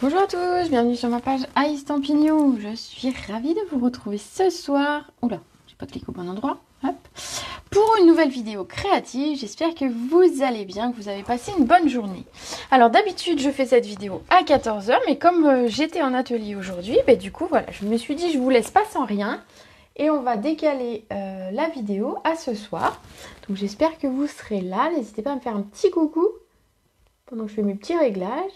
Bonjour à tous, bienvenue sur ma page iStampin' Je suis ravie de vous retrouver ce soir. Oula, j'ai pas cliqué au bon endroit. Hop. Pour une nouvelle vidéo créative, j'espère que vous allez bien, que vous avez passé une bonne journée. Alors d'habitude, je fais cette vidéo à 14 h, mais comme j'étais en atelier aujourd'hui, du coup, voilà, je me suis dit, je vous laisse pas sans rien. Et on va décaler la vidéo à ce soir. Donc j'espère que vous serez là. N'hésitez pas à me faire un petit coucou pendant que je fais mes petits réglages.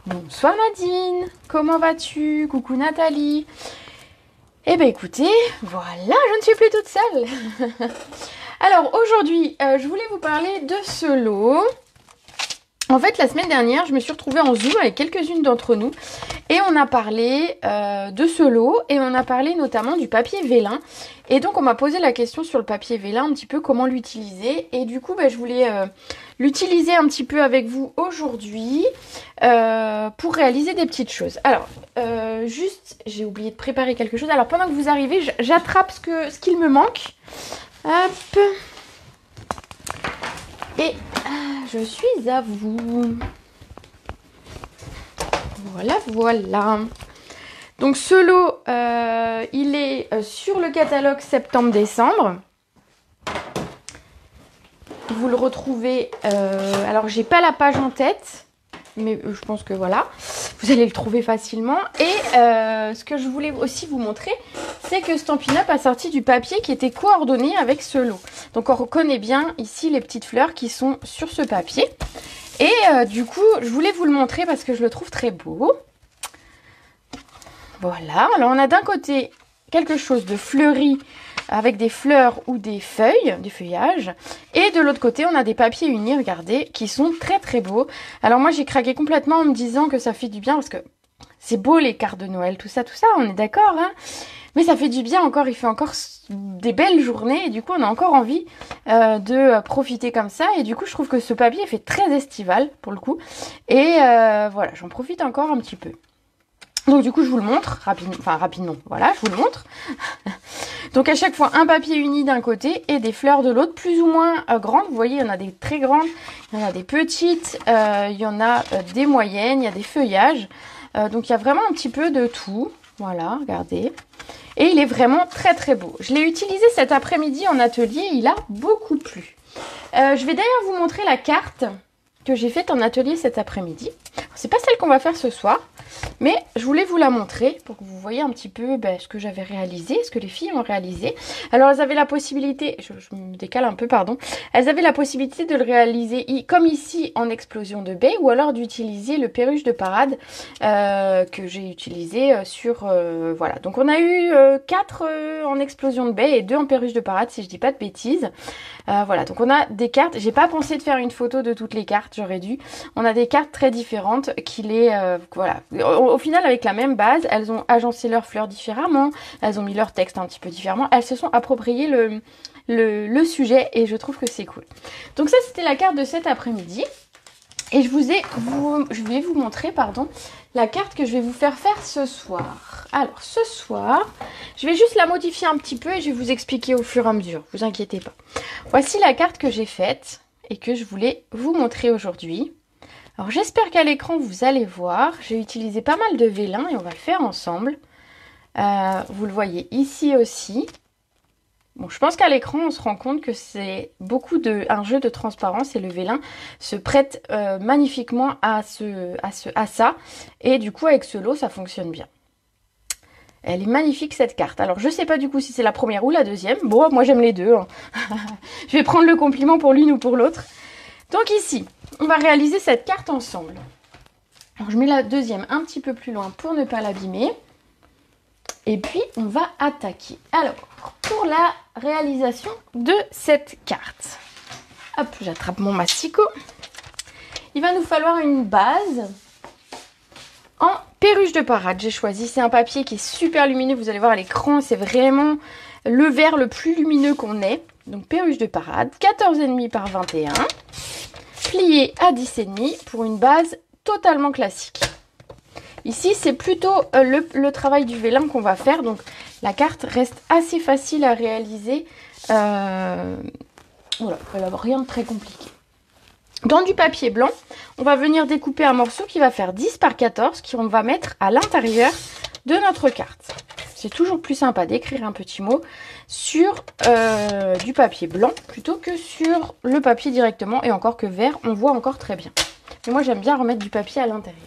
Bonsoir Nadine, comment vas-tu? Coucou Nathalie. Eh bien écoutez, voilà, je ne suis plus toute seule. Alors aujourd'hui, je voulais vous parler de ce lot. En fait, la semaine dernière, je me suis retrouvée en Zoom avec quelques-unes d'entre nous. Et on a parlé de ce lot et on a parlé notamment du papier vélin. Et donc on m'a posé la question sur le papier vélin, un petit peu comment l'utiliser. Et du coup, je voulais l'utiliser un petit peu avec vous aujourd'hui pour réaliser des petites choses. Alors, juste, j'ai oublié de préparer quelque chose. Alors pendant que vous arrivez, j'attrape ce qu'il me manque. Hop. Et je suis à vous. Voilà. Donc ce lot, il est sur le catalogue septembre-décembre. Vous le retrouvez... alors, j'ai pas la page en tête, mais je pense que voilà, vous allez le trouver facilement. Et ce que je voulais aussi vous montrer, c'est que Stampin' Up a sorti du papier qui était coordonné avec ce lot. Donc, on reconnaît bien ici les petites fleurs qui sont sur ce papier. Et du coup, je voulais vous le montrer parce que je le trouve très beau. Voilà, alors on a d'un côté quelque chose de fleuri avec des fleurs ou des feuilles, des feuillages. Et de l'autre côté, on a des papiers unis, regardez, qui sont très très beaux. Alors moi, j'ai craqué complètement en me disant que ça fait du bien parce que c'est beau les cartes de Noël, tout ça, on est d'accord, hein. Mais ça fait du bien encore, il fait encore des belles journées et du coup on a encore envie de profiter comme ça. Et du coup je trouve que ce papier fait très estival pour le coup. Et voilà, j'en profite encore un petit peu. Donc du coup je vous le montre rapidement, voilà, je vous le montre. Donc à chaque fois un papier uni d'un côté et des fleurs de l'autre, plus ou moins grandes. Vous voyez, il y en a des très grandes, il y en a des petites, il y en a des moyennes, il y a des feuillages. Donc il y a vraiment un petit peu de tout. Voilà, regardez. Et il est vraiment très très beau. Je l'ai utilisé cet après-midi en atelier, il a beaucoup plu. Je vais d'ailleurs vous montrer la carte que j'ai faite en atelier cet après-midi. C'est pas celle qu'on va faire ce soir, mais je voulais vous la montrer pour que vous voyez un petit peu ce que j'avais réalisé, ce que les filles ont réalisé. Alors elles avaient la possibilité, je me décale un peu, pardon, elles avaient la possibilité de le réaliser comme ici en explosion de baie ou alors d'utiliser le perruche de parade que j'ai utilisé sur, voilà. Donc on a eu 4 en explosion de baie et 2 en perruche de parade si je dis pas de bêtises. Voilà, donc on a des cartes, j'ai pas pensé de faire une photo de toutes les cartes, j'aurais dû. On a des cartes très différentes qui voilà. Au final, avec la même base, elles ont agencé leurs fleurs différemment, elles ont mis leur texte un petit peu différemment, elles se sont appropriées le sujet et je trouve que c'est cool. Donc ça, c'était la carte de cet après-midi. Et je vais vous montrer, la carte que je vais vous faire ce soir. Alors, ce soir, je vais juste la modifier un petit peu et je vais vous expliquer au fur et à mesure. Vous inquiétez pas. Voici la carte que j'ai faite et que je voulais vous montrer aujourd'hui. Alors, j'espère qu'à l'écran, vous allez voir. J'ai utilisé pas mal de vélin et on va le faire ensemble. Vous le voyez ici aussi. Bon, je pense qu'à l'écran, on se rend compte que c'est un jeu de transparence et le vélin se prête magnifiquement à ça. Et du coup, avec ce lot, ça fonctionne bien. Elle est magnifique cette carte. Alors, je sais pas du coup si c'est la première ou la deuxième. Bon, moi j'aime les deux, hein. Je vais prendre le compliment pour l'une ou pour l'autre. Donc ici, on va réaliser cette carte ensemble. Alors, je mets la deuxième un petit peu plus loin pour ne pas l'abîmer. Et puis, on va attaquer. Alors, pour la réalisation de cette carte, hop, j'attrape mon masticot. Il va nous falloir une base en perruche de parade. J'ai choisi, c'est un papier qui est super lumineux. Vous allez voir à l'écran, c'est vraiment le vert le plus lumineux qu'on ait. Donc, perruche de parade, 14,5 par 21, plié à 10,5 pour une base totalement classique. Ici, c'est plutôt le travail du vélin qu'on va faire. Donc, la carte reste assez facile à réaliser. Voilà, elle n'a rien de très compliqué. Dans du papier blanc, on va venir découper un morceau qui va faire 10 par 14 qu'on va mettre à l'intérieur de notre carte. C'est toujours plus sympa d'écrire un petit mot sur du papier blanc plutôt que sur le papier directement. Et encore que vert, on voit encore très bien. Mais moi, j'aime bien remettre du papier à l'intérieur.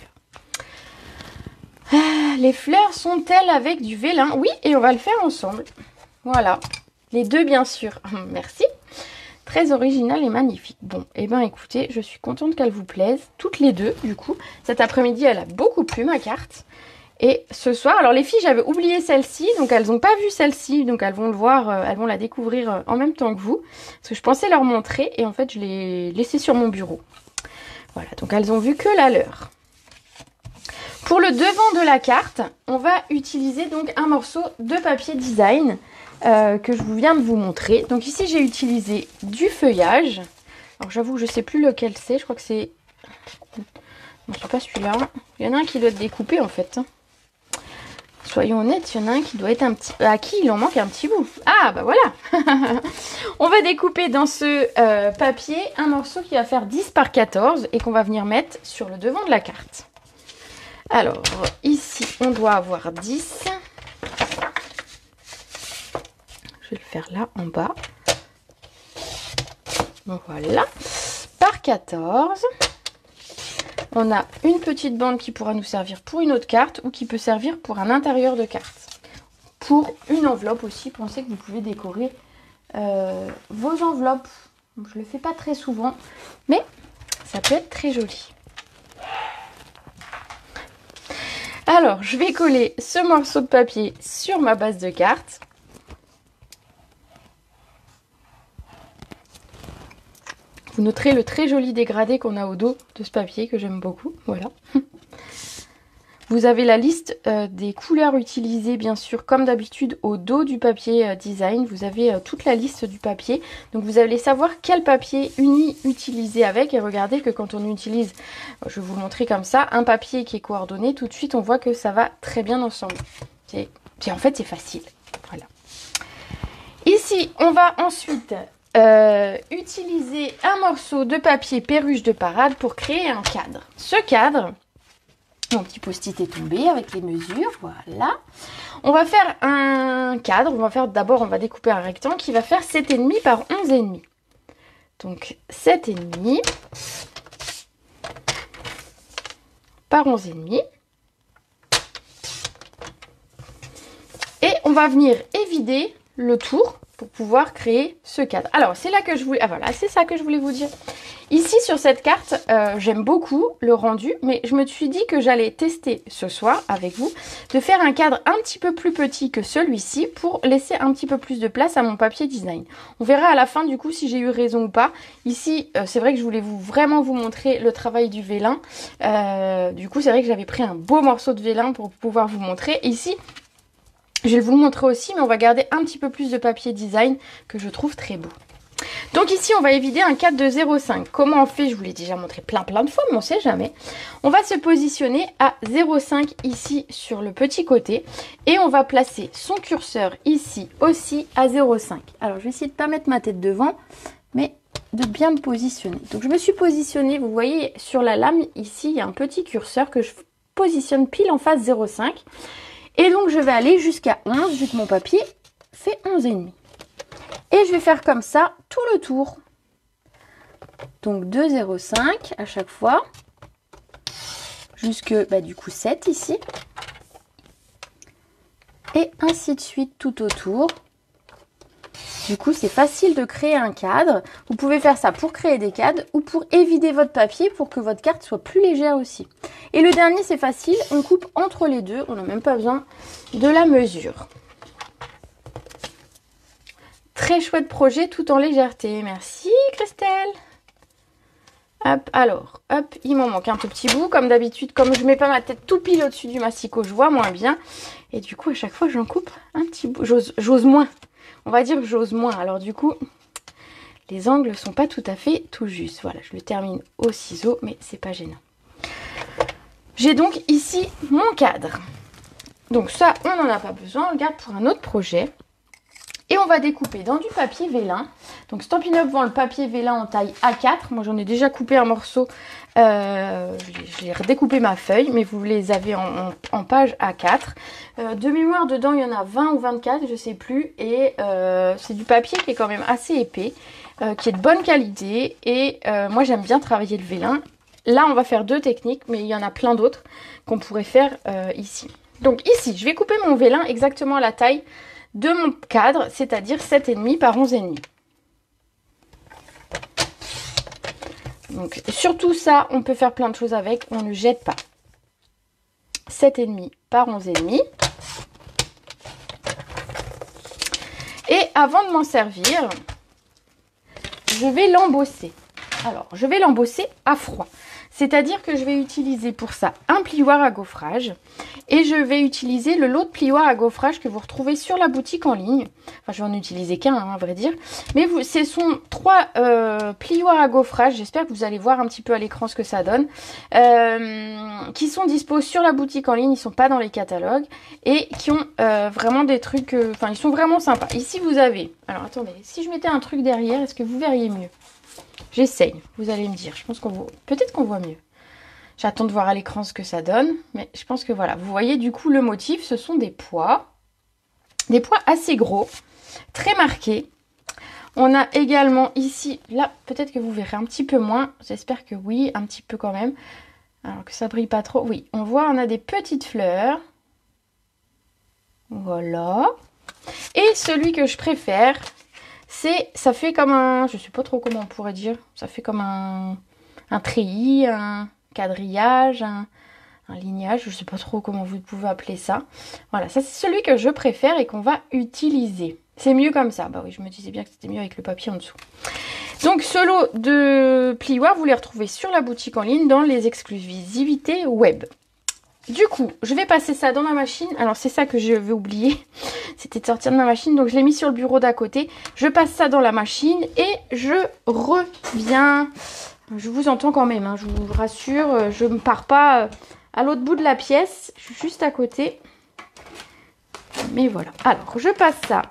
Les fleurs sont-elles avec du vélin? Oui, et on va le faire ensemble. Voilà. Les deux, bien sûr. Merci. Très original et magnifique. Bon, et ben écoutez, je suis contente qu'elle vous plaise. Toutes les deux, du coup. Cet après-midi, elle a beaucoup plu, ma carte. Et ce soir, alors les filles, j'avais oublié celle-ci, donc elles n'ont pas vu celle-ci, donc elles vont le voir, elles vont la découvrir en même temps que vous. Parce que je pensais leur montrer, et en fait, je l'ai laissée sur mon bureau. Voilà, donc elles ont vu que la leur. Pour le devant de la carte, on va utiliser donc un morceau de papier design que je viens de vous montrer. Donc ici, j'ai utilisé du feuillage. Alors j'avoue que je ne sais plus lequel c'est, je crois que c'est... Non, c'est pas celui-là. Il y en a un qui doit être découpé en fait. Soyons honnêtes, il y en a un qui doit être un petit... À qui il en manque un petit bout? Ah, bah voilà. On va découper dans ce papier un morceau qui va faire 10 par 14 et qu'on va venir mettre sur le devant de la carte. Alors, ici, on doit avoir 10. Je vais le faire là, en bas. Voilà. Par 14. On a une petite bande qui pourra nous servir pour une autre carte ou qui peut servir pour un intérieur de carte. Pour une enveloppe aussi, pensez que vous pouvez décorer vos enveloppes. Je ne le fais pas très souvent, mais ça peut être très joli. Alors, je vais coller ce morceau de papier sur ma base de carte. Vous noterez le très joli dégradé qu'on a au dos de ce papier que j'aime beaucoup. Voilà. Vous avez la liste des couleurs utilisées, bien sûr, comme d'habitude, au dos du papier design. Vous avez toute la liste du papier. Donc, vous allez savoir quel papier uni utiliser avec. Et regardez que quand on utilise, je vais vous le montrer comme ça, un papier qui est coordonné, tout de suite, on voit que ça va très bien ensemble. En fait, c'est facile. Voilà. Ici, on va ensuite... utiliser un morceau de papier perruche de parade pour créer un cadre. Ce cadre, mon petit post-it est tombé avec les mesures, voilà. On va faire un cadre, d'abord on va découper un rectangle qui va faire 7,5 par 11,5. Donc 7,5 par 11,5. Et on va venir évider le tour pour pouvoir créer ce cadre. Alors, c'est là que je voulais... Ah voilà, c'est ça que je voulais vous dire. Ici, sur cette carte, j'aime beaucoup le rendu, mais je me suis dit que j'allais tester ce soir avec vous, de faire un cadre un petit peu plus petit que celui-ci pour laisser un petit peu plus de place à mon papier design. On verra à la fin, du coup, si j'ai eu raison ou pas. Ici, c'est vrai que je voulais vraiment vous montrer le travail du vélin. Du coup, c'est vrai que j'avais pris un beau morceau de vélin pour pouvoir vous montrer. Ici... je vais vous le montrer aussi, mais on va garder un petit peu plus de papier design que je trouve très beau. Donc ici, on va évider un cadre de 0,5. Comment on fait? Je vous l'ai déjà montré plein de fois, mais on ne sait jamais. On va se positionner à 0,5 ici sur le petit côté. Et on va placer son curseur ici aussi à 0,5. Alors, je vais essayer de ne pas mettre ma tête devant, mais de bien me positionner. Donc, je me suis positionnée, vous voyez, sur la lame, ici, il y a un petit curseur que je positionne pile en face 0,5. Et donc, je vais aller jusqu'à 11, vu que mon papier fait 11,5. Et je vais faire comme ça tout le tour. Donc, 2,05 à chaque fois. Jusque, du coup, 7 ici. Et ainsi de suite tout autour. Du coup, c'est facile de créer un cadre. Vous pouvez faire ça pour créer des cadres ou pour évider votre papier pour que votre carte soit plus légère aussi. Et le dernier, c'est facile. On coupe entre les deux. On n'a même pas besoin de la mesure. Très chouette projet tout en légèreté. Merci Christelle. Hop, alors, hop, il m'en manque un tout petit bout. Comme d'habitude, comme je mets pas ma tête tout pile au-dessus du massicot, je vois moins bien. Et du coup, à chaque fois, j'en coupe un petit bout. J'ose moins. On va dire que j'ose moins. Alors du coup, les angles sont pas tout à fait tout justes. Voilà, je le termine au ciseau, mais c'est pas gênant. J'ai donc ici mon cadre. Donc ça, on n'en a pas besoin. On le garde pour un autre projet. Et on va découper dans du papier vélin. Donc Stampin' Up vend le papier vélin en taille A4. Moi j'en ai déjà coupé un morceau. J'ai redécoupé ma feuille, mais vous les avez en page A4. De mémoire dedans il y en a 20 ou 24, je sais plus. Et c'est du papier qui est quand même assez épais, qui est de bonne qualité. Et moi j'aime bien travailler le vélin. Là on va faire 2 techniques, mais il y en a plein d'autres qu'on pourrait faire ici. Donc ici je vais couper mon vélin exactement à la taille de mon cadre, c'est-à-dire 7,5 par 11,5. Donc surtout ça, on peut faire plein de choses avec, on ne jette pas. 7,5 par 11,5. Et avant de m'en servir, je vais l'embosser. Alors, je vais l'embosser à froid. C'est-à-dire que je vais utiliser pour ça un plioir à gaufrage et je vais utiliser le lot de plioirs à gaufrage que vous retrouvez sur la boutique en ligne. Enfin, je vais en utiliser qu'un, hein, à vrai dire. Mais ce sont 3 plioirs à gaufrage. J'espère que vous allez voir un petit peu à l'écran ce que ça donne. Qui sont dispo sur la boutique en ligne. Ils ne sont pas dans les catalogues. Et qui ont vraiment des trucs... Enfin, ils sont vraiment sympas. Ici, vous avez... Alors, attendez. Si je mettais un truc derrière, est-ce que vous verriez mieux ? J'essaye, vous allez me dire. Je pense qu'on voit... Peut-être qu'on voit mieux. J'attends de voir à l'écran ce que ça donne. Mais je pense que voilà. Vous voyez du coup le motif. Ce sont des pois. Des pois assez gros. Très marqués. On a également ici... Là, peut-être que vous verrez un petit peu moins. J'espère que oui, un petit peu quand même. Alors que ça brille pas trop. Oui, on voit, on a des petites fleurs. Voilà. Et celui que je préfère... ça fait comme un, je sais pas trop comment on pourrait dire, ça fait comme un treillis, un quadrillage, un lignage, je sais pas trop comment vous pouvez appeler ça. Voilà, ça c'est celui que je préfère et qu'on va utiliser. C'est mieux comme ça, bah oui, je me disais bien que c'était mieux avec le papier en dessous. Donc ce lot de plioirs, vous les retrouvez sur la boutique en ligne dans les exclusivités web. Du coup, je vais passer ça dans ma machine. Alors, c'est ça que je vais oublier. C'était de sortir de ma machine. Donc, je l'ai mis sur le bureau d'à côté. Je passe ça dans la machine et je reviens. Je vous entends quand même, hein, je vous rassure. Je ne pars pas à l'autre bout de la pièce. Je suis juste à côté. Mais voilà. Alors, je passe ça.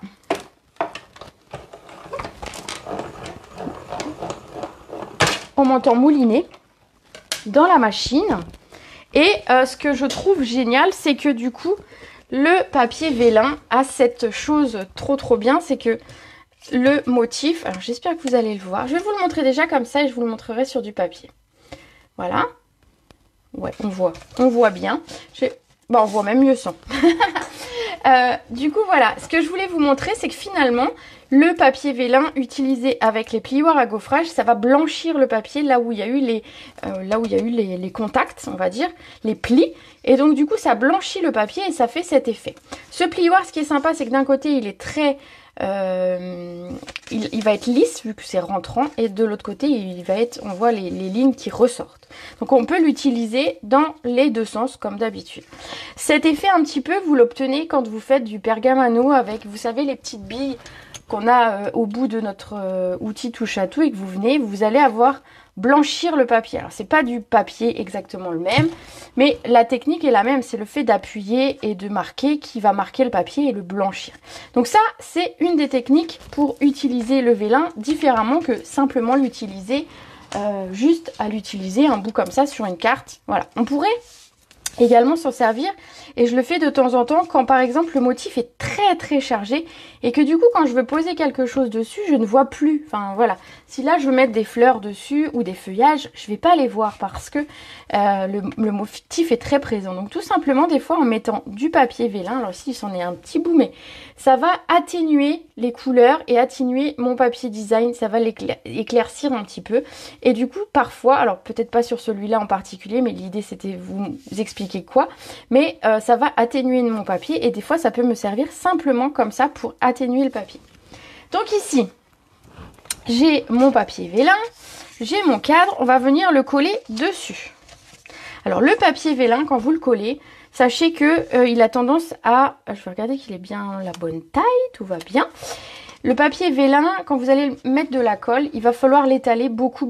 On m'entend mouliner dans la machine. Et ce que je trouve génial, c'est que du coup, le papier vélin a cette chose trop bien, c'est que le motif, alors j'espère que vous allez le voir, je vais vous le montrer déjà comme ça et je vous le montrerai sur du papier. Voilà. Ouais, on voit bien. Bon, on voit même mieux sans. Du coup, voilà, ce que je voulais vous montrer, c'est que finalement, le papier vélin utilisé avec les plioirs à gaufrage, ça va blanchir le papier là où il y a eu les contacts, on va dire, les plis. Et donc, du coup, ça blanchit le papier et ça fait cet effet. Ce plioir, ce qui est sympa, c'est que d'un côté, il est très... il va être lisse vu que c'est rentrant et de l'autre côté on voit les lignes qui ressortent, donc on peut l'utiliser dans les deux sens comme d'habitude. Cet effet un petit peu vous l'obtenez quand vous faites du pergamano avec, vous savez, les petites billes qu'on a au bout de notre outil touche à tout et que vous allez avoir blanchir le papier. Alors c'est pas du papier exactement le même, mais la technique est la même, c'est le fait d'appuyer et de marquer qui va marquer le papier et le blanchir. Donc ça, c'est une des techniques pour utiliser le vélin différemment que simplement l'utiliser, juste à l'utiliser un bout comme ça sur une carte. Voilà, on pourrait également s'en servir et je le fais de temps en temps quand par exemple le motif est très chargé et que du coup quand je veux poser quelque chose dessus je ne vois plus, enfin voilà, si là je veux mettre des fleurs dessus ou des feuillages, je vais pas les voir parce que le motif est très présent. Donc tout simplement des fois en mettant du papier vélin, alors ici il s'en est un petit bout, mais ça va atténuer les couleurs et atténuer mon papier design, ça va l'éclaircir un petit peu et du coup parfois, alors peut-être pas sur celui-là en particulier, mais l'idée c'était vous expliquer quoi, mais ça va atténuer mon papier et des fois ça peut me servir simplement comme ça pour atténuer le papier. Donc ici j'ai mon papier vélin, j'ai mon cadre, on va venir le coller dessus. Alors le papier vélin, quand vous le collez, sachez que il a tendance à, je vais regarder qu'il est bien la bonne taille, tout va bien. Le papier vélin, quand vous allez mettre de la colle, il va falloir l'étaler beaucoup.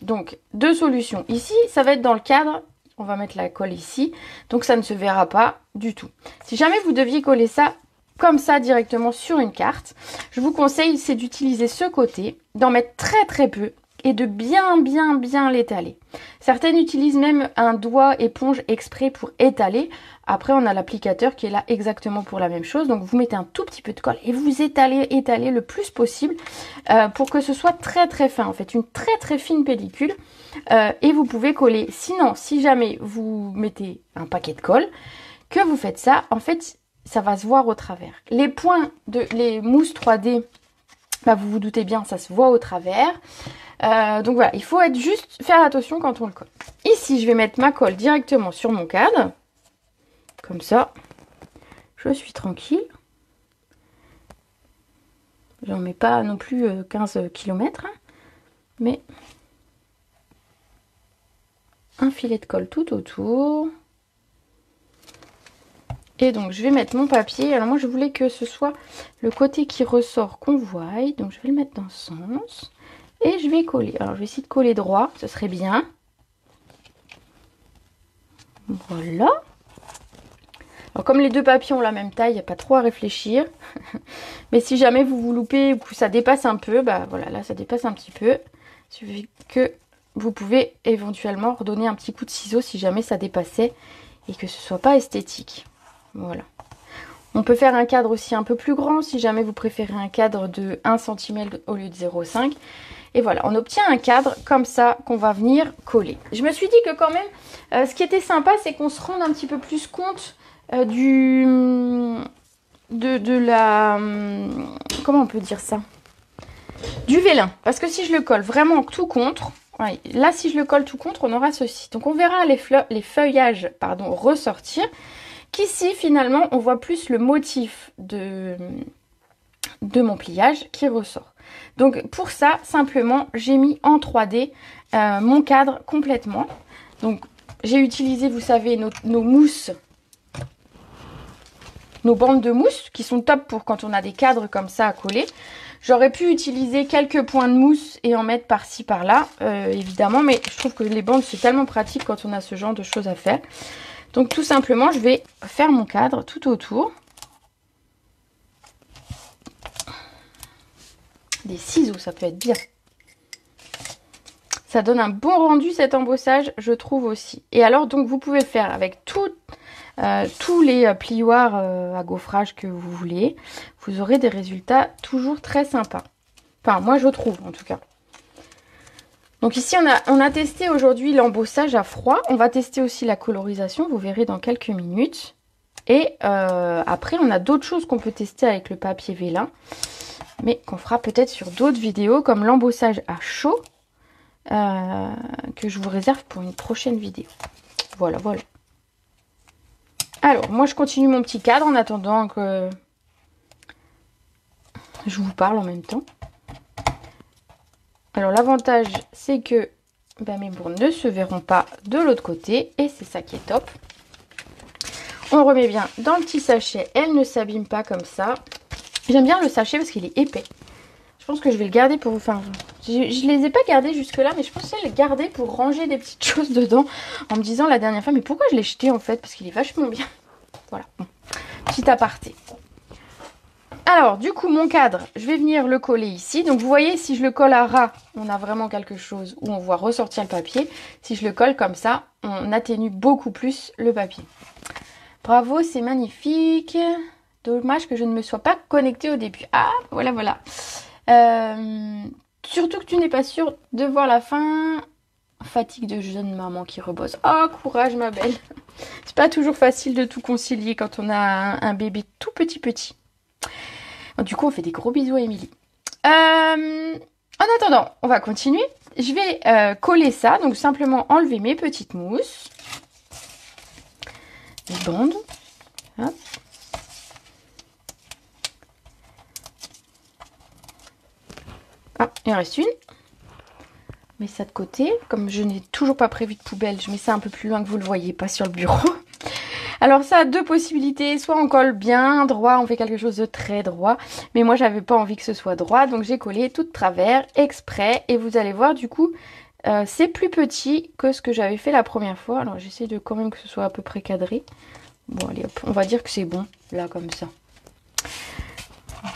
Donc deux solutions. Ici ça va être dans le cadre. On va mettre la colle ici, donc ça ne se verra pas du tout. Si jamais vous deviez coller ça comme ça directement sur une carte. Je vous conseille, c'est d'utiliser ce côté, d'en mettre très très peu et de bien l'étaler. Certaines utilisent même un doigt éponge exprès pour étaler. Après, on a l'applicateur qui est là exactement pour la même chose. Donc, vous mettez un tout petit peu de colle et vous étalez le plus possible pour que ce soit très très fin. En fait, une très très fine pellicule. Et vous pouvez coller. Sinon, si jamais vous mettez un paquet de colle, que vous faites ça, en fait, ça va se voir au travers. Les points les mousses 3D, bah, vous vous doutez bien, ça se voit au travers. Donc voilà, il faut faire attention quand on le colle. Ici, je vais mettre ma colle directement sur mon cadre. Comme ça, je suis tranquille. J'en mets pas non plus 15 km, hein, mais un filet de colle tout autour. Et donc, je vais mettre mon papier. Alors moi, je voulais que ce soit le côté qui ressort qu'on voie. Donc, je vais le mettre dans ce sens. Et je vais coller. Alors, je vais essayer de coller droit. Ce serait bien. Voilà. Alors, comme les deux papiers ont la même taille, il n'y a pas trop à réfléchir. Mais si jamais vous vous loupez ou que ça dépasse un peu, bah voilà, là, ça dépasse un petit peu. Il suffit que vous pouvez éventuellement redonner un petit coup de ciseau si jamais ça dépassait et que ce soit pas esthétique. Voilà. On peut faire un cadre aussi un peu plus grand si jamais vous préférez un cadre de 1 cm au lieu de 0,5. Et voilà, on obtient un cadre comme ça qu'on va venir coller. Je me suis dit que quand même, ce qui était sympa, c'est qu'on se rende un petit peu plus compte de la... comment on peut dire ça? Du vélin. Parce que si je le colle vraiment tout contre, ouais, là si je le colle tout contre, on aura ceci. Donc on verra les feuillages ressortir. Qu'ici, finalement, on voit plus le motif de mon pliage qui ressort. Donc, pour ça, simplement, j'ai mis en 3D mon cadre complètement. Donc, j'ai utilisé, vous savez, nos mousses, nos bandes de mousse, qui sont top pour quand on a des cadres comme ça à coller. J'aurais pu utiliser quelques points de mousse et en mettre par-ci, par-là, évidemment. Mais je trouve que les bandes, c'est tellement pratique quand on a ce genre de choses à faire. Donc tout simplement, je vais faire mon cadre tout autour. Des ciseaux, ça peut être bien. Ça donne un bon rendu cet embossage, je trouve aussi. Et alors, donc vous pouvez le faire avec tous les plioirs à gaufrage que vous voulez. Vous aurez des résultats toujours très sympas. Enfin, moi je trouve en tout cas. Donc ici, on a testé aujourd'hui l'embossage à froid. On va tester aussi la colorisation, vous verrez dans quelques minutes. Et après, on a d'autres choses qu'on peut tester avec le papier vélin. Mais qu'on fera peut-être sur d'autres vidéos, comme l'embossage à chaud. Que je vous réserve pour une prochaine vidéo. Voilà, voilà. Alors, moi, je continue mon petit cadre en attendant que je vous parle en même temps. Alors l'avantage c'est que mes bourres ne se verront pas de l'autre côté et c'est ça qui est top. On remet bien dans le petit sachet, elle ne s'abîme pas comme ça. J'aime bien le sachet parce qu'il est épais. Je pense que je vais le garder pour... Enfin, je les ai pas gardés jusque là, mais je pensais le garder pour ranger des petites choses dedans. En me disant la dernière fois, mais pourquoi je l'ai jeté en fait? Parce qu'il est vachement bien. Voilà, bon. Petit aparté. Alors, du coup, mon cadre, je vais venir le coller ici. Donc, vous voyez, si je le colle à ras, on a vraiment quelque chose où on voit ressortir le papier. Si je le colle comme ça, on atténue beaucoup plus le papier. Bravo, c'est magnifique. Dommage que je ne me sois pas connectée au début. Ah, voilà, voilà. Surtout que tu n'es pas sûre de voir la fin. Fatigue de jeune maman qui rebosse. Oh, courage, ma belle. C'est pas toujours facile de tout concilier quand on a un bébé tout petit. Du coup, on fait des gros bisous à Émilie. En attendant, on va continuer. Je vais coller ça. Donc, simplement enlever mes petites mousses. Les bandes. Hop. Ah, il en reste une. Je mets ça de côté. Comme je n'ai toujours pas prévu de poubelle, je mets ça un peu plus loin que vous le voyez, pas sur le bureau. Alors ça a deux possibilités, soit on colle bien droit, on fait quelque chose de très droit, mais moi j'avais pas envie que ce soit droit, donc j'ai collé tout de travers, exprès, et vous allez voir du coup, c'est plus petit que ce que j'avais fait la première fois. Alors j'essaie de quand même que ce soit à peu près cadré. Bon allez hop, on va dire que c'est bon, là comme ça.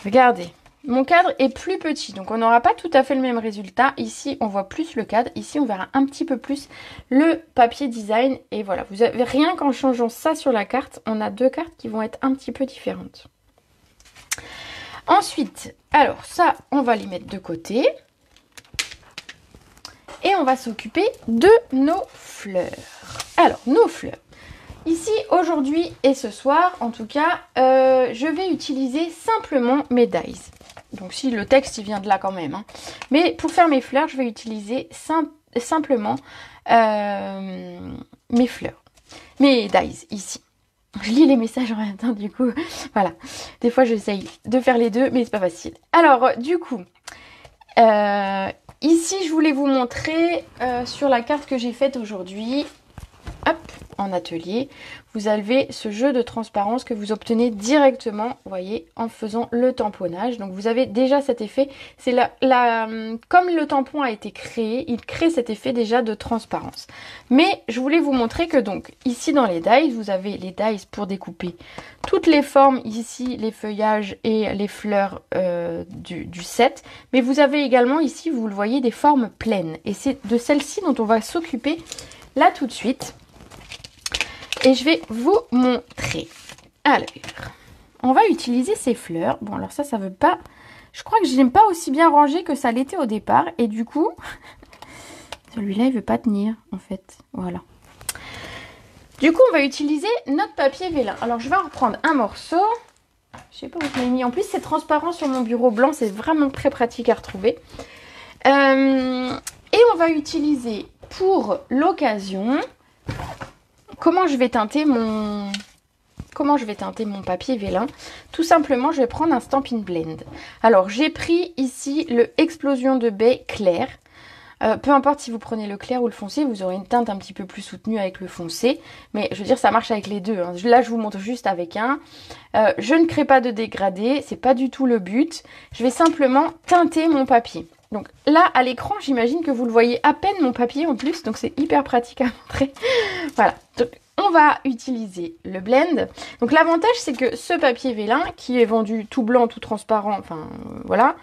Regardez, mon cadre est plus petit, donc on n'aura pas tout à fait le même résultat. Ici, on voit plus le cadre. Ici, on verra un petit peu plus le papier design. Et voilà, vous avez rien qu'en changeant ça sur la carte, on a deux cartes qui vont être un petit peu différentes. Ensuite, alors ça, on va les mettre de côté. Et on va s'occuper de nos fleurs. Alors, nos fleurs. Ici, aujourd'hui et ce soir, en tout cas, je vais utiliser simplement mes dies. Donc si le texte il vient de là quand même. Hein. Mais pour faire mes fleurs, je vais utiliser simplement mes fleurs. Mes dies, ici. Je lis les messages en même temps, du coup, voilà. Des fois, j'essaye de faire les deux, mais c'est pas facile. Alors, du coup, ici, je voulais vous montrer sur la carte que j'ai faite aujourd'hui. Hop, en atelier, vous avez ce jeu de transparence que vous obtenez directement, vous voyez, en faisant le tamponnage. Donc vous avez déjà cet effet, c'est comme le tampon a été créé, il crée cet effet déjà de transparence. Mais je voulais vous montrer que donc ici dans les dies, vous avez les dies pour découper toutes les formes, ici les feuillages et les fleurs du set. Mais vous avez également ici, vous le voyez, des formes pleines. Et c'est de celles-ci dont on va s'occuper là tout de suite. Et je vais vous montrer. Alors, on va utiliser ces fleurs. Bon, alors ça veut pas... Je crois que je n'aime pas aussi bien rangé que ça l'était au départ. Et du coup, celui-là, il veut pas tenir, en fait. Voilà. Du coup, on va utiliser notre papier vélin. Alors, je vais en reprendre un morceau. Je sais pas où je l'ai mis. En plus, c'est transparent sur mon bureau blanc. C'est vraiment très pratique à retrouver. Et on va utiliser pour l'occasion... Comment je vais teinter mon papier vélin? Tout simplement, je vais prendre un Stampin' Blend. Alors, j'ai pris ici le Explosion de baie clair. Peu importe si vous prenez le clair ou le foncé, vous aurez une teinte un petit peu plus soutenue avec le foncé. Mais je veux dire, ça marche avec les deux. Hein. Là, je vous montre juste avec un. Je ne crée pas de dégradé, c'est pas du tout le but. Je vais simplement teinter mon papier. Donc là, à l'écran, j'imagine que vous le voyez à peine mon papier en plus, donc c'est hyper pratique à montrer. Voilà, donc on va utiliser le blend. Donc l'avantage, c'est que ce papier vélin, qui est vendu tout blanc, tout transparent, enfin voilà,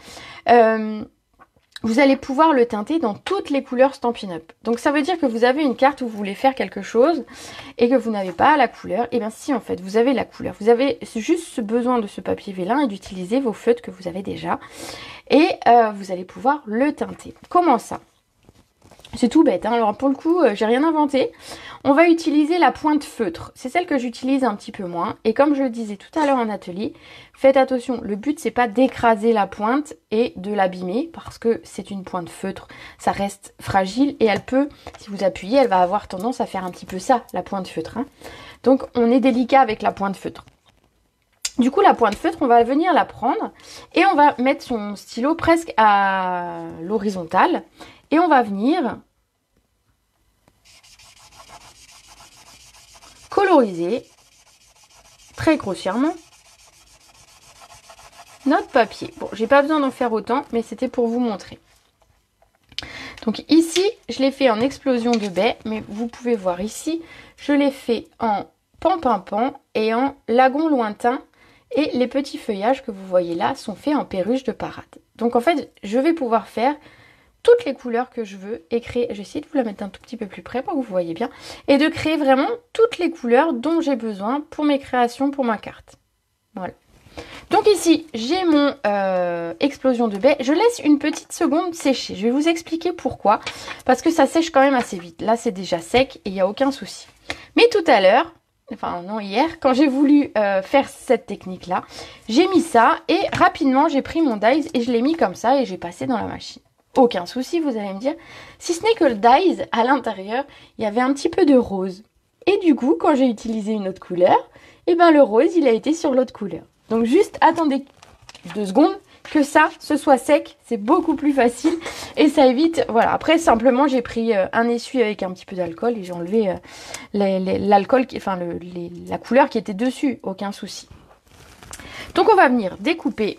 vous allez pouvoir le teinter dans toutes les couleurs Stampin' Up. Donc ça veut dire que vous avez une carte où vous voulez faire quelque chose et que vous n'avez pas la couleur. Et bien si en fait vous avez la couleur, vous avez juste besoin de ce papier vélin et d'utiliser vos feutres que vous avez déjà. Et vous allez pouvoir le teinter. Comment ça? C'est tout bête, hein. Alors pour le coup, j'ai rien inventé. On va utiliser la pointe feutre. C'est celle que j'utilise un petit peu moins. Et comme je le disais tout à l'heure en atelier, faites attention, le but c'est pas d'écraser la pointe et de l'abîmer parce que c'est une pointe feutre. Ça reste fragile et elle peut, si vous appuyez, elle va avoir tendance à faire un petit peu ça, la pointe feutre. Hein. Donc on est délicat avec la pointe feutre. Du coup, la pointe feutre, on va venir la prendre et on va mettre son stylo presque à l'horizontale. Et on va venir coloriser très grossièrement notre papier. Bon, j'ai pas besoin d'en faire autant, mais c'était pour vous montrer. Donc ici, je l'ai fait en explosion de baie, mais vous pouvez voir ici, je l'ai fait en pan-pan-pan et en lagon lointain. Et les petits feuillages que vous voyez là sont faits en perruche de parade. Donc en fait, je vais pouvoir faire toutes les couleurs que je veux et créer, je vais essayer de vous la mettre un tout petit peu plus près pour que vous voyez bien, et de créer vraiment toutes les couleurs dont j'ai besoin pour mes créations, pour ma carte. Voilà. Donc ici, j'ai mon explosion de baie. Je laisse une petite seconde sécher. Je vais vous expliquer pourquoi. Parce que ça sèche quand même assez vite. Là, c'est déjà sec et il n'y a aucun souci. Mais tout à l'heure, enfin non hier, quand j'ai voulu faire cette technique-là, j'ai mis ça et rapidement, j'ai pris mon dies et je l'ai mis comme ça et j'ai passé dans la machine. Aucun souci, vous allez me dire. Si ce n'est que le dies, à l'intérieur, il y avait un petit peu de rose. Et du coup, quand j'ai utilisé une autre couleur, et ben le rose, il a été sur l'autre couleur. Donc juste attendez 2 secondes que ça, ce soit sec. C'est beaucoup plus facile et ça évite... Voilà, après simplement, j'ai pris un essuie avec un petit peu d'alcool et j'ai enlevé l'alcool, enfin la couleur qui était dessus. Aucun souci. Donc on va venir découper...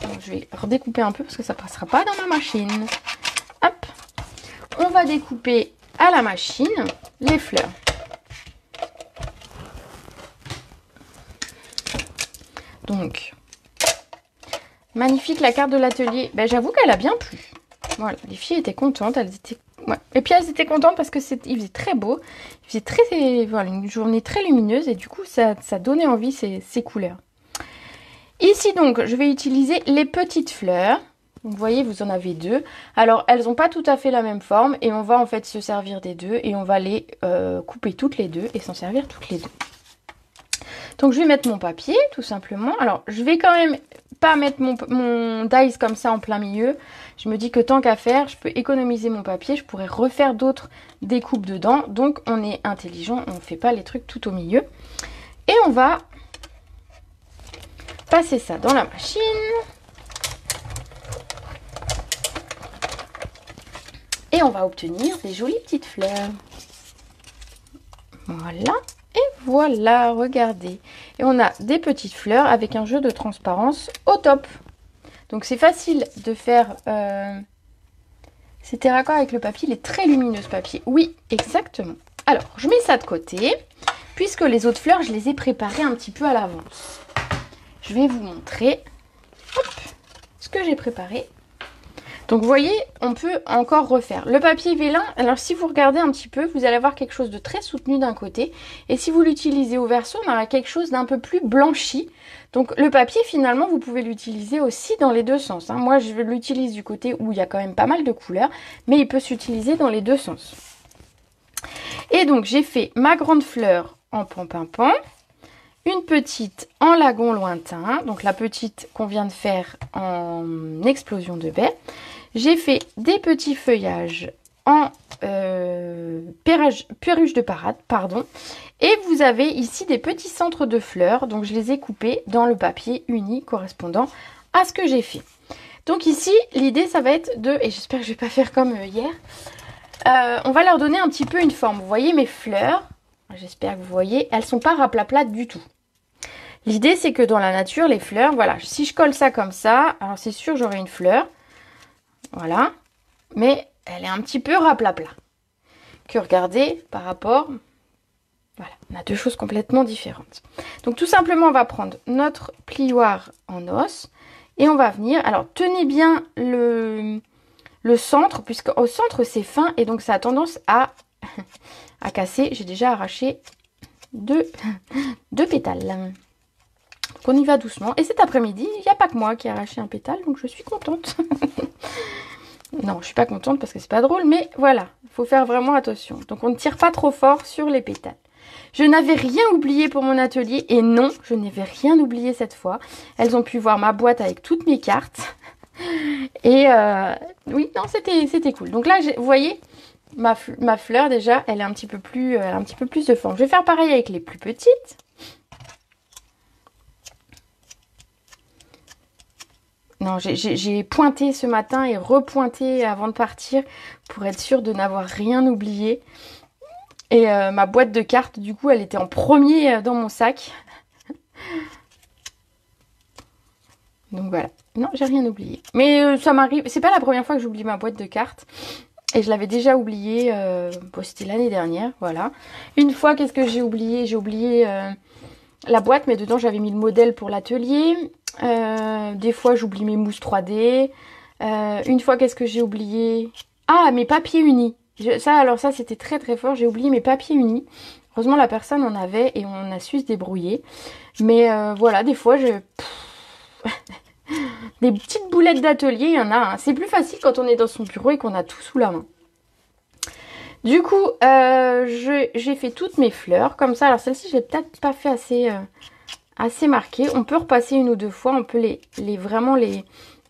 Donc, je vais redécouper un peu parce que ça passera pas dans ma machine. Hop. On va découper à la machine les fleurs. Donc, Magnifique la carte de l'atelier. Ben, j'avoue qu'elle a bien plu. Voilà, les filles étaient contentes. Elles étaient... Ouais. Et puis elles étaient contentes parce que il faisait très beau. Il faisait très... Voilà, une journée très lumineuse et du coup ça donnait envie ces couleurs. Ici donc, je vais utiliser les petites fleurs. Vous voyez, vous en avez deux. Alors, elles n'ont pas tout à fait la même forme et on va en fait se servir des deux et on va les couper toutes les deux et s'en servir toutes les deux. Donc, je vais mettre mon papier, tout simplement. Alors, je vais quand même pas mettre mon dies comme ça en plein milieu. Je me dis que tant qu'à faire, je peux économiser mon papier. Je pourrais refaire d'autres découpes dedans. Donc, on est intelligent, on ne fait pas les trucs tout au milieu. Et on va passer ça dans la machine. Et on va obtenir des jolies petites fleurs. Voilà. Et voilà, regardez. Et on a des petites fleurs avec un jeu de transparence au top. Donc c'est facile de faire... C'était raccord avec le papier. Il est très lumineux ce papier. Oui, exactement. Alors, je mets ça de côté. Puisque les autres fleurs, je les ai préparées un petit peu à l'avance. Je vais vous montrer ce que j'ai préparé. Donc vous voyez, on peut encore refaire. Le papier vélin, alors si vous regardez un petit peu, vous allez avoir quelque chose de très soutenu d'un côté. Et si vous l'utilisez au verso, on aura quelque chose d'un peu plus blanchi. Donc le papier, finalement, vous pouvez l'utiliser aussi dans les deux sens. Hein. Moi, je l'utilise du côté où il y a quand même pas mal de couleurs, mais il peut s'utiliser dans les deux sens. Et donc j'ai fait ma grande fleur en pan-pin-pan. Une petite en lagon lointain, donc la petite qu'on vient de faire en explosion de baie. J'ai fait des petits feuillages en perruche de parade, pardon. Et vous avez ici des petits centres de fleurs, donc je les ai coupés dans le papier uni correspondant à ce que j'ai fait. Donc ici, l'idée ça va être de, et j'espère que je ne vais pas faire comme hier, on va leur donner un petit peu une forme. Vous voyez mes fleurs, j'espère que vous voyez, elles ne sont pas raplaplat du tout. L'idée, c'est que dans la nature, les fleurs, voilà, si je colle ça comme ça, alors c'est sûr, j'aurai une fleur. Voilà. Mais elle est un petit peu raplapla. Que regardez, par rapport... Voilà, on a deux choses complètement différentes. Donc tout simplement, on va prendre notre plioir en os. Et on va venir... Alors, tenez bien le centre, puisque au centre, c'est fin. Et donc, ça a tendance à casser. J'ai déjà arraché deux pétales. Donc on y va doucement. Et cet après-midi, il n'y a pas que moi qui ai arraché un pétale, donc je suis contente. Non, je suis pas contente parce que c'est pas drôle, mais voilà, il faut faire vraiment attention. Donc on ne tire pas trop fort sur les pétales. Je n'avais rien oublié pour mon atelier, et non, je n'avais rien oublié cette fois. Elles ont pu voir ma boîte avec toutes mes cartes. Et oui, non, c'était cool. Donc là, vous voyez, ma fleur déjà, elle est un petit peu plus de forme. Je vais faire pareil avec les plus petites. Non, j'ai pointé ce matin et repointé avant de partir pour être sûre de n'avoir rien oublié. Et ma boîte de cartes, du coup, elle était en premier dans mon sac. Donc voilà. Non, j'ai rien oublié. Mais ça m'arrive. C'est pas la première fois que j'oublie ma boîte de cartes. Et je l'avais déjà oublié. Bon, c'était l'année dernière. Voilà. Une fois, qu'est-ce que j'ai oublié? J'ai oublié la boîte, mais dedans, j'avais mis le modèle pour l'atelier. Des fois j'oublie mes mousses 3D. Une fois, qu'est-ce que j'ai oublié? Ah, mes papiers unis. Ça c'était très très fort. J'ai oublié mes papiers unis. Heureusement la personne en avait et on a su se débrouiller. Mais voilà, des fois des petites boulettes d'atelier, il y en a. Hein. C'est plus facile quand on est dans son bureau et qu'on a tout sous la main. Du coup, j'ai fait toutes mes fleurs comme ça. Alors celle-ci, je l'ai peut-être pas fait assez marqué. On peut repasser une ou deux fois. On peut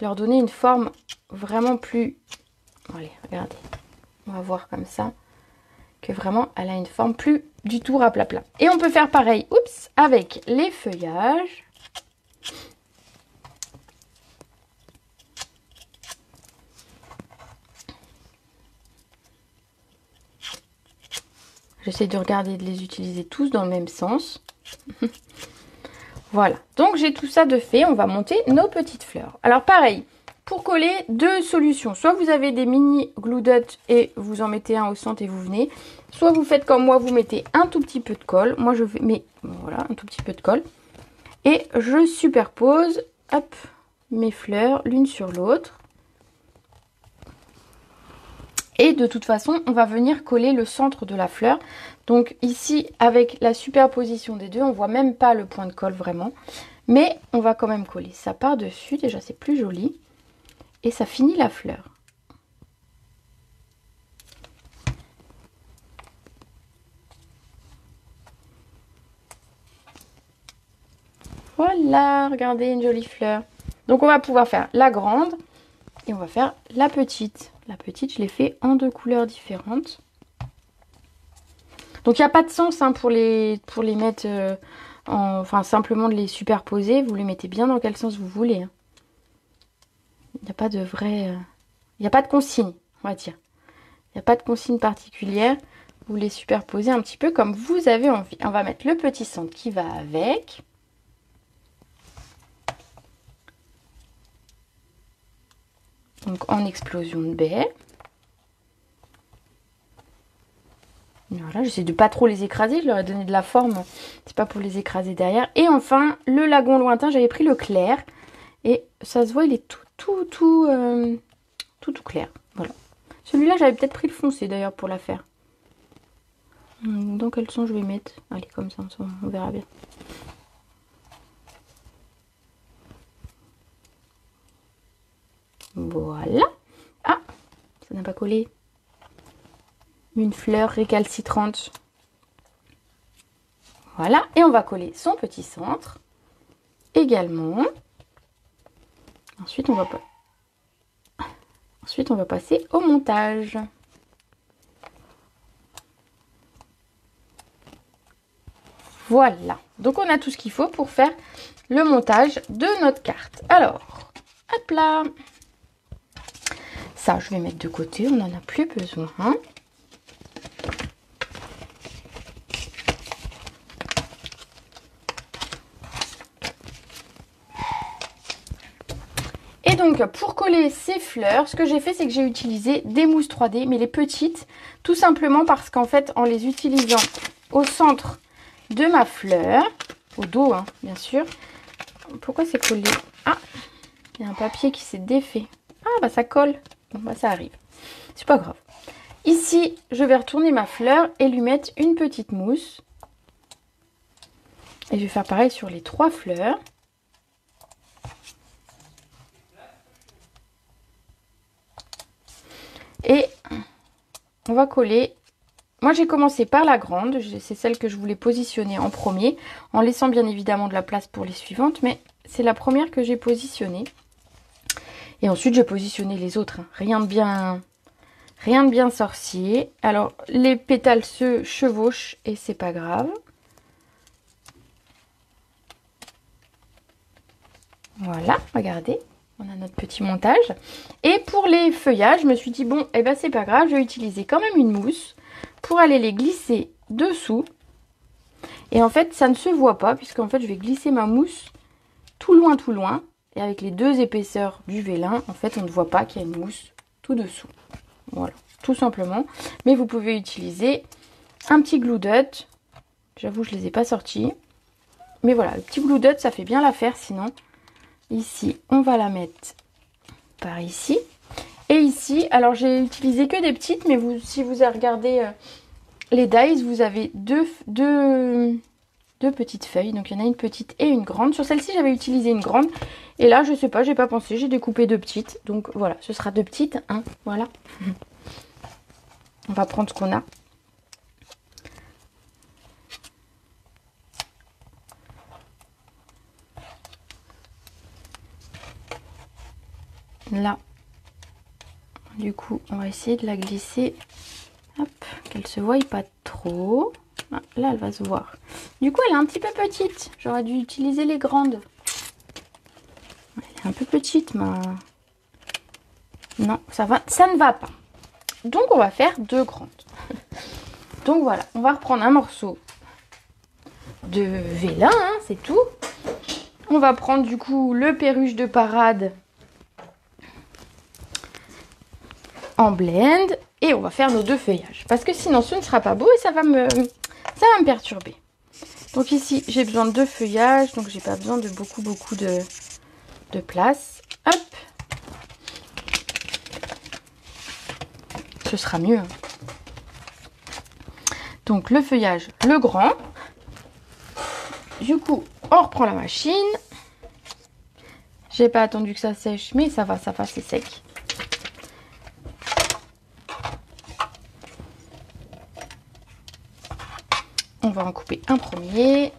leur donner une forme vraiment plus... Allez, regardez. On va voir comme ça. Que vraiment, elle a une forme plus du tout raplapla. Et on peut faire pareil, oups, avec les feuillages. J'essaie de regarder et de les utiliser tous dans le même sens. Voilà, donc j'ai tout ça de fait, on va monter nos petites fleurs. Alors pareil, pour coller, deux solutions. Soit vous avez des mini glue dots et vous en mettez un au centre et vous venez. Soit vous faites comme moi, vous mettez un tout petit peu de colle. Moi je mets, voilà, un tout petit peu de colle. Et je superpose, hop, mes fleurs l'une sur l'autre. Et de toute façon, on va venir coller le centre de la fleur. Donc ici, avec la superposition des deux, on voit même pas le point de colle vraiment. Mais on va quand même coller ça par-dessus. Déjà, c'est plus joli. Et ça finit la fleur. Voilà, regardez, une jolie fleur. Donc on va pouvoir faire la grande et on va faire la petite. La petite, je l'ai fait en 2 couleurs différentes. Donc il n'y a pas de sens hein, pour les mettre, enfin simplement de les superposer. Vous les mettez bien dans quel sens vous voulez. Hein. Il n'y a pas de vrai... il n'y a pas de consigne, on va dire. Il n'y a pas de consigne particulière. Vous les superposez un petit peu comme vous avez envie. On va mettre le petit centre qui va avec. Donc en explosion de baie. Voilà, j'essaie de pas trop les écraser, je leur ai donné de la forme, c'est pas pour les écraser derrière. Et enfin, le lagon lointain, j'avais pris le clair. Et ça se voit, il est tout clair. Voilà. Celui-là, j'avais peut-être pris le foncé d'ailleurs pour la faire. Dans quel sens je vais mettre? Allez, comme ça, on verra bien. Voilà. Ah, ça n'a pas collé. Une fleur récalcitrante. Voilà. Et on va coller son petit centre. Également. Ensuite, on va passer au montage. Voilà. Donc, on a tout ce qu'il faut pour faire le montage de notre carte. Alors, hop là. Ça, je vais mettre de côté. On n'en a plus besoin. Et donc, pour coller ces fleurs, ce que j'ai fait, c'est que j'ai utilisé des mousses 3D, mais les petites, tout simplement parce qu'en fait, en les utilisant au centre de ma fleur, au dos, hein, bien sûr. Pourquoi c'est collé? Ah, il y a un papier qui s'est défait. Ah, bah ça colle. Bon, bah ça arrive. C'est pas grave. Ici, je vais retourner ma fleur et lui mettre une petite mousse. Et je vais faire pareil sur les 3 fleurs. Et on va coller. Moi, j'ai commencé par la grande. C'est celle que je voulais positionner en premier. En laissant bien évidemment de la place pour les suivantes. Mais c'est la première que j'ai positionnée. Et ensuite, j'ai positionné les autres. Hein. Rien de bien sorcier. Alors, les pétales se chevauchent et c'est pas grave. Voilà, regardez. On a notre petit montage. Et pour les feuillages, je me suis dit, bon, eh ben c'est pas grave, je vais utiliser quand même une mousse pour aller les glisser dessous. Et en fait, ça ne se voit pas, puisqu'en fait, je vais glisser ma mousse tout loin. Et avec les 2 épaisseurs du vélin, en fait, on ne voit pas qu'il y a une mousse tout dessous. Voilà, tout simplement. Mais vous pouvez utiliser un petit glue dot. J'avoue, je ne les ai pas sortis. Mais voilà, le petit glue dot, ça fait bien l'affaire, sinon... Ici, on va la mettre par ici. Et ici, alors j'ai utilisé que des petites, mais si vous regardez les dies, vous avez deux petites feuilles. Donc il y en a une petite et une grande. Sur celle-ci, j'avais utilisé une grande. Et là, je sais pas, j'ai pas pensé, j'ai découpé 2 petites. Donc voilà, ce sera 2 petites, hein, voilà. On va prendre ce qu'on a. Là, du coup, on va essayer de la glisser, hop, qu'elle se voie pas trop. Ah, là, elle va se voir. Du coup, elle est un petit peu petite. J'aurais dû utiliser les grandes. Elle est un peu petite, mais... Non, ça ne va pas. Donc, on va faire 2 grandes. Donc, voilà, on va reprendre un morceau de vélin, hein, c'est tout. On va prendre, du coup, le perruche de parade en blend et on va faire nos 2 feuillages parce que sinon ce ne sera pas beau et ça va me perturber. Donc ici j'ai besoin de 2 feuillages, donc j'ai pas besoin de beaucoup de place. Hop. Ce sera mieux. Donc le feuillage, le grand. Du coup, on reprend la machine. J'ai pas attendu que ça sèche, mais ça va, c'est sec. On va en couper un premier.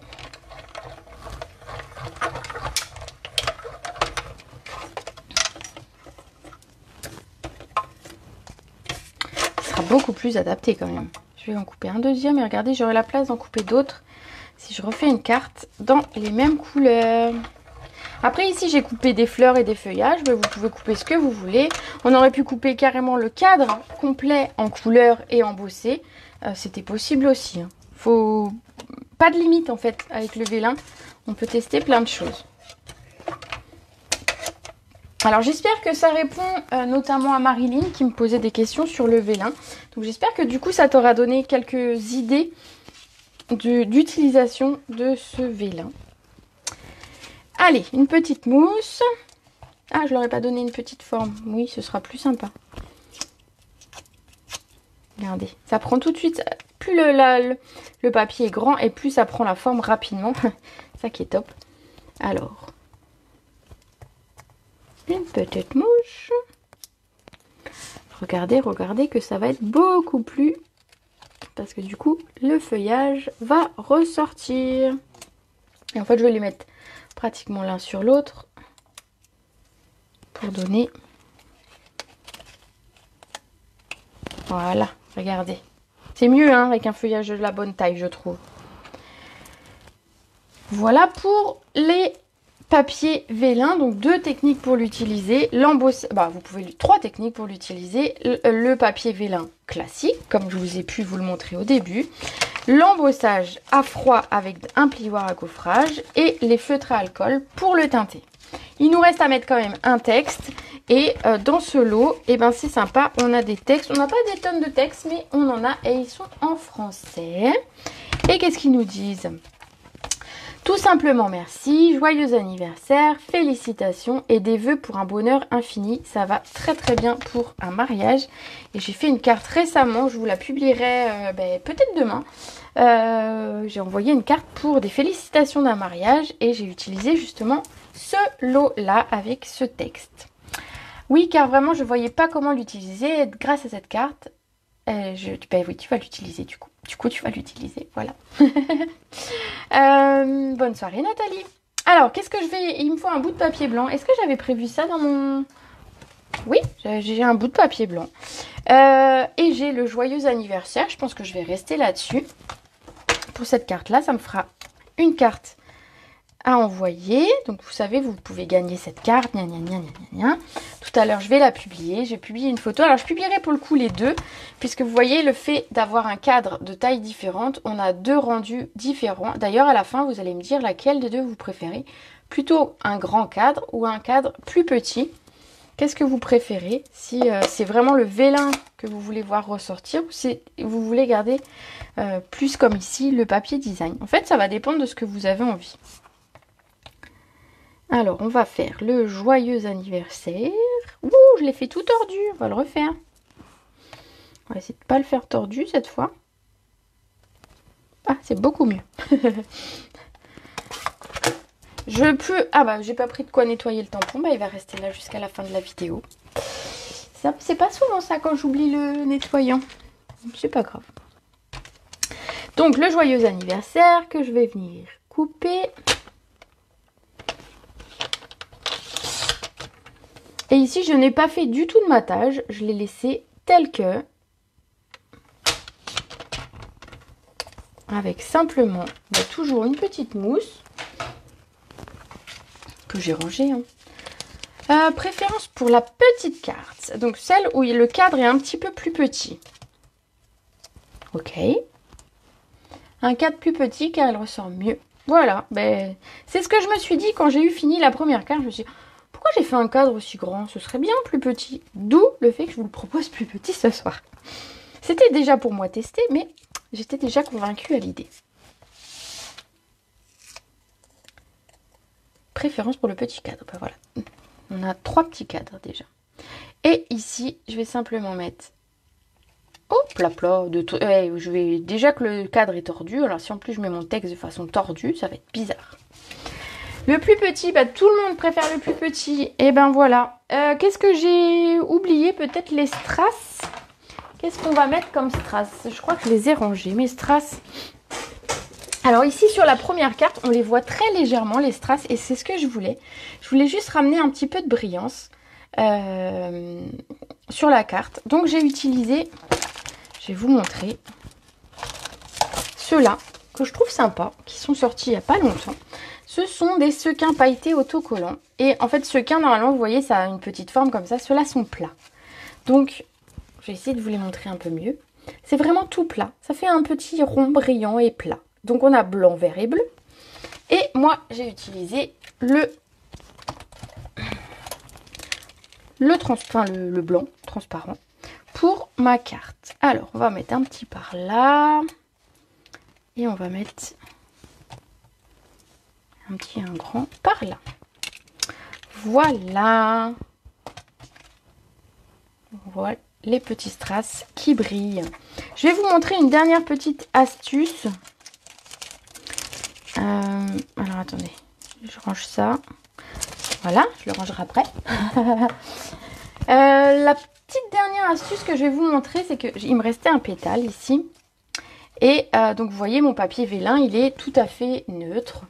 Ce sera beaucoup plus adapté quand même. Je vais en couper un deuxième et regardez, j'aurai la place d'en couper d'autres si je refais une carte dans les mêmes couleurs. Après ici j'ai coupé des fleurs et des feuillages, mais vous pouvez couper ce que vous voulez. On aurait pu couper carrément le cadre complet en couleur et embossé. C'était possible aussi. Hein. Faut pas de limite en fait avec le vélin. On peut tester plein de choses. Alors j'espère que ça répond notamment à Marilyn qui me posait des questions sur le vélin. Donc j'espère que du coup ça t'aura donné quelques idées d'utilisation de ce vélin. Allez, une petite mousse. Ah, je leur ai pas donné une petite forme. Oui, ce sera plus sympa. Regardez, ça prend tout de suite. Plus le papier est grand et plus ça prend la forme rapidement. Ça qui est top. Alors, une petite mouche. Regardez que ça va être beaucoup plus... Parce que du coup, le feuillage va ressortir. Et en fait, je vais les mettre pratiquement l'un sur l'autre pour donner... Voilà, regardez. C'est mieux hein, avec un feuillage de la bonne taille, je trouve. Voilà pour les papiers vélin. Donc deux techniques pour l'utiliser. L'embossage, vous pouvez trois techniques pour l'utiliser. Le papier vélin classique, comme je vous ai pu vous le montrer au début. L'embossage à froid avec un plioir à gaufrage et les feutres à alcool pour le teinter. Il nous reste à mettre quand même un texte et dans ce lot, c'est sympa, on a des textes. On n'a pas des tonnes de textes, mais on en a et ils sont en français. Et qu'est-ce qu'ils nous disent ? Tout simplement merci, joyeux anniversaire, félicitations et des vœux pour un bonheur infini. Ça va très très bien pour un mariage. Et j'ai fait une carte récemment, je vous la publierai peut-être demain. J'ai envoyé une carte pour des félicitations d'un mariage et j'ai utilisé justement ce lot-là avec ce texte. Oui, car vraiment je ne voyais pas comment l'utiliser grâce à cette carte. Oui, tu vas l'utiliser du coup. Du coup, tu vas l'utiliser, voilà. Bonne soirée, Nathalie. Alors, qu'est-ce que je vais... Il me faut un bout de papier blanc. Est-ce que j'avais prévu ça dans mon... Oui, j'ai un bout de papier blanc. Et j'ai le joyeux anniversaire. Je pense que je vais rester là-dessus. Pour cette carte-là, ça me fera une carte à envoyer. Donc, vous savez, vous pouvez gagner cette carte. Gna, gna, gna, gna, gna. Tout à l'heure, je vais la publier. J'ai publié une photo. Alors, je publierai pour le coup les deux. Puisque vous voyez, le fait d'avoir un cadre de taille différente, on a deux rendus différents. D'ailleurs, à la fin, vous allez me dire laquelle des deux vous préférez. Plutôt un grand cadre ou un cadre plus petit. Qu'est-ce que vous préférez? Si c'est vraiment le vélin que vous voulez voir ressortir ou si vous voulez garder plus comme ici le papier design. En fait, ça va dépendre de ce que vous avez envie. Alors, on va faire le joyeux anniversaire. Ouh, je l'ai fait tout tordu. On va le refaire. On va essayer de ne pas le faire tordu cette fois. Ah, c'est beaucoup mieux. Je peux... Ah j'ai pas pris de quoi nettoyer le tampon. Il va rester là jusqu'à la fin de la vidéo. C'est pas souvent ça quand j'oublie le nettoyant. C'est pas grave. Donc, le joyeux anniversaire que je vais venir couper. Et ici, je n'ai pas fait du tout de matage. Je l'ai laissé tel que. Avec simplement toujours une petite mousse. Que j'ai rangée. Préférence pour la petite carte. Donc celle où le cadre est un petit peu plus petit. Ok. Un cadre plus petit car elle ressort mieux. Voilà. C'est ce que je me suis dit quand j'ai eu fini la première carte. Je me suis dit, pourquoi j'ai fait un cadre aussi grand? Ce serait bien plus petit. D'où le fait que je vous le propose plus petit ce soir. C'était déjà pour moi testé, mais j'étais déjà convaincue à l'idée. Préférence pour le petit cadre. Voilà. On a 3 petits cadres déjà. Et ici, je vais simplement mettre... Hop là, je vais déjà que le cadre est tordu. Alors si en plus je mets mon texte de façon tordue, ça va être bizarre. Le plus petit, bah, tout le monde préfère le plus petit. Et ben voilà. Qu'est-ce que j'ai oublié? Peut-être les strass. Qu'est-ce qu'on va mettre comme strass? Je crois que je les ai rangés, mes strass. Alors ici sur la première carte, on les voit très légèrement les strass. Et c'est ce que je voulais. Je voulais juste ramener un petit peu de brillance sur la carte. Donc j'ai utilisé... Je vais vous montrer ceux-là que je trouve sympas, qui sont sortis il n'y a pas longtemps. Ce sont des sequins pailletés autocollants. Et en fait, sequins, normalement, vous voyez, ça a une petite forme comme ça. Ceux-là sont plats. Donc, je vais essayer de vous les montrer un peu mieux. C'est vraiment tout plat. Ça fait un petit rond brillant et plat. Donc, on a blanc, vert et bleu. Et moi, j'ai utilisé le blanc transparent pour ma carte. Alors, on va mettre un petit par là. Et on va mettre un petit et un grand par là. Voilà. Voilà les petits strass qui brillent. Je vais vous montrer une dernière petite astuce. Alors, attendez. Je range ça. Voilà, je le rangerai après. La petite dernière astuce que je vais vous montrer, c'est qu'il me restait un pétale ici. Et donc vous voyez mon papier vélin, il est tout à fait neutre.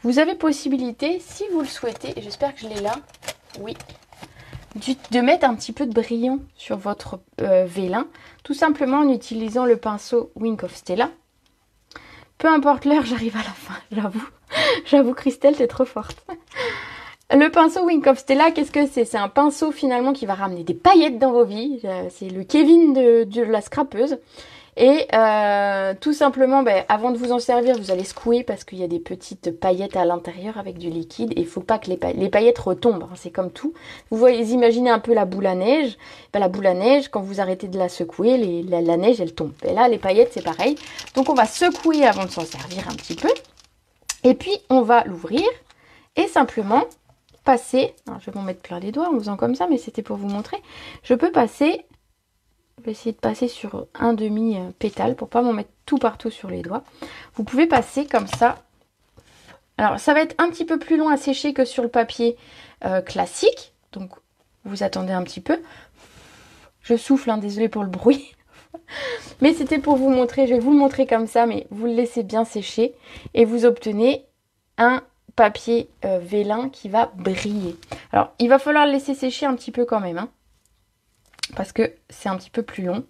Vous avez possibilité, si vous le souhaitez, et j'espère que je l'ai là, oui, de mettre un petit peu de brillant sur votre vélin. Tout simplement en utilisant le pinceau Wink of Stella. Peu importe l'heure, j'arrive à la fin, j'avoue. J'avoue Christelle, t'es trop forte. Le pinceau Wink of Stella, qu'est-ce que c'est? C'est un pinceau finalement qui va ramener des paillettes dans vos vies. C'est le Kevin de la scrapeuse. Et tout simplement, avant de vous en servir, vous allez secouer parce qu'il y a des petites paillettes à l'intérieur avec du liquide. Et il ne faut pas que les paillettes retombent, hein, c'est comme tout. Vous voyez, imaginez un peu la boule à neige. La boule à neige, quand vous arrêtez de la secouer, la neige, elle tombe. Et là, les paillettes, c'est pareil. Donc on va secouer avant de s'en servir un petit peu. Et puis, on va l'ouvrir et simplement... passer, alors je vais m'en mettre plein les doigts en faisant comme ça, mais c'était pour vous montrer. Je peux passer, je vais essayer de passer sur un demi pétale pour pas m'en mettre tout partout sur les doigts. Vous pouvez passer comme ça. Alors ça va être un petit peu plus long à sécher que sur le papier classique, donc vous attendez un petit peu. Je souffle, hein, désolé pour le bruit. Mais c'était pour vous montrer, je vais vous le montrer comme ça, mais vous le laissez bien sécher et vous obtenez un papier vélin qui va briller. Alors il va falloir le laisser sécher un petit peu quand même, hein, parce que c'est un petit peu plus long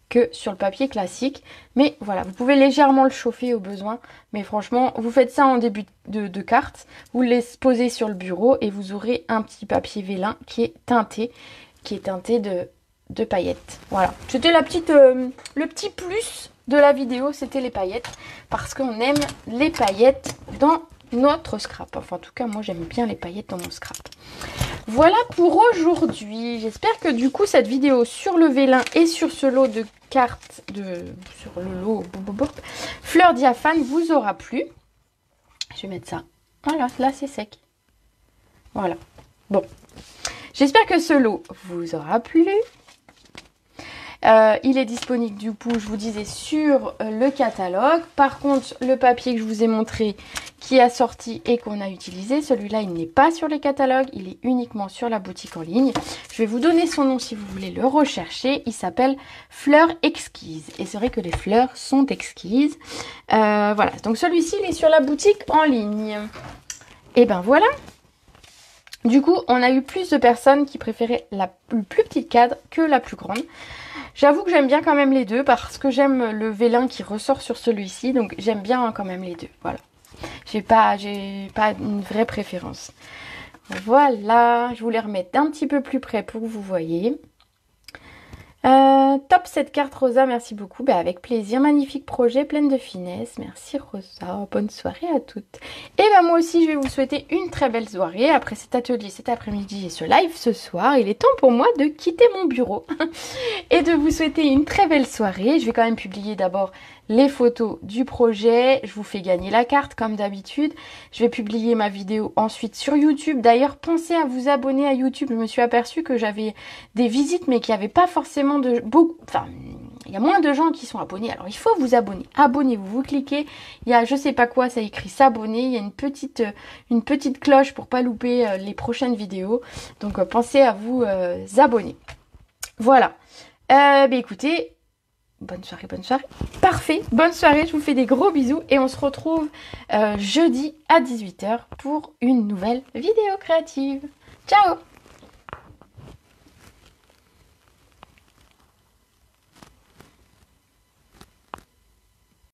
que sur le papier classique. Mais voilà, vous pouvez légèrement le chauffer au besoin, mais franchement vous faites ça en début de carte, vous le laissez poser sur le bureau et vous aurez un petit papier vélin qui est teinté de paillettes. Voilà, c'était le petit plus de la vidéo, c'était les paillettes, parce qu'on aime les paillettes dans notre scrap. Enfin en tout cas moi j'aime bien les paillettes dans mon scrap. Voilà pour aujourd'hui. J'espère que du coup cette vidéo sur le vélin et sur ce lot de cartes sur le lot fleurs diaphanes vous aura plu. Je vais mettre ça. Voilà, là c'est sec. Voilà. Bon. J'espère que ce lot vous aura plu. Il est disponible du coup, je vous disais, sur le catalogue. Par contre, le papier que je vous ai montré qui a sorti et qu'on a utilisé, celui-là, il n'est pas sur les catalogues. Il est uniquement sur la boutique en ligne. Je vais vous donner son nom si vous voulez le rechercher. Il s'appelle Fleurs Exquises. Et c'est vrai que les fleurs sont exquises. Voilà, donc celui-ci, il est sur la boutique en ligne. Et ben voilà. Du coup, on a eu plus de personnes qui préféraient la plus petite cadre que la plus grande. J'avoue que j'aime bien quand même les deux parce que j'aime le vélin qui ressort sur celui-ci. Donc j'aime bien quand même les deux. Voilà. J'ai pas une vraie préférence. Voilà. Je voulais remettre un petit peu plus près pour que vous voyez. Top cette carte Rosa, merci beaucoup. Avec plaisir, magnifique projet, pleine de finesse. Merci Rosa, bonne soirée à toutes. Et moi aussi je vais vous souhaiter une très belle soirée. Après cet atelier cet après-midi et ce live ce soir, il est temps pour moi de quitter mon bureau et de vous souhaiter une très belle soirée. Je vais quand même publier d'abord les photos du projet. Je vous fais gagner la carte comme d'habitude. Je vais publier ma vidéo ensuite sur YouTube. D'ailleurs, pensez à vous abonner à YouTube. Je me suis aperçue que j'avais des visites mais qu'il n'y avait pas forcément de beaucoup... Enfin, il y a moins de gens qui sont abonnés. Alors, il faut vous abonner. Abonnez-vous. Vous cliquez. Il y a je sais pas quoi, ça écrit s'abonner. Il y a une petite cloche pour pas louper les prochaines vidéos. Donc, pensez à vous abonner. Voilà. Écoutez, bonne soirée, bonne soirée. Parfait, bonne soirée. Je vous fais des gros bisous et on se retrouve jeudi à 18 h pour une nouvelle vidéo créative. Ciao!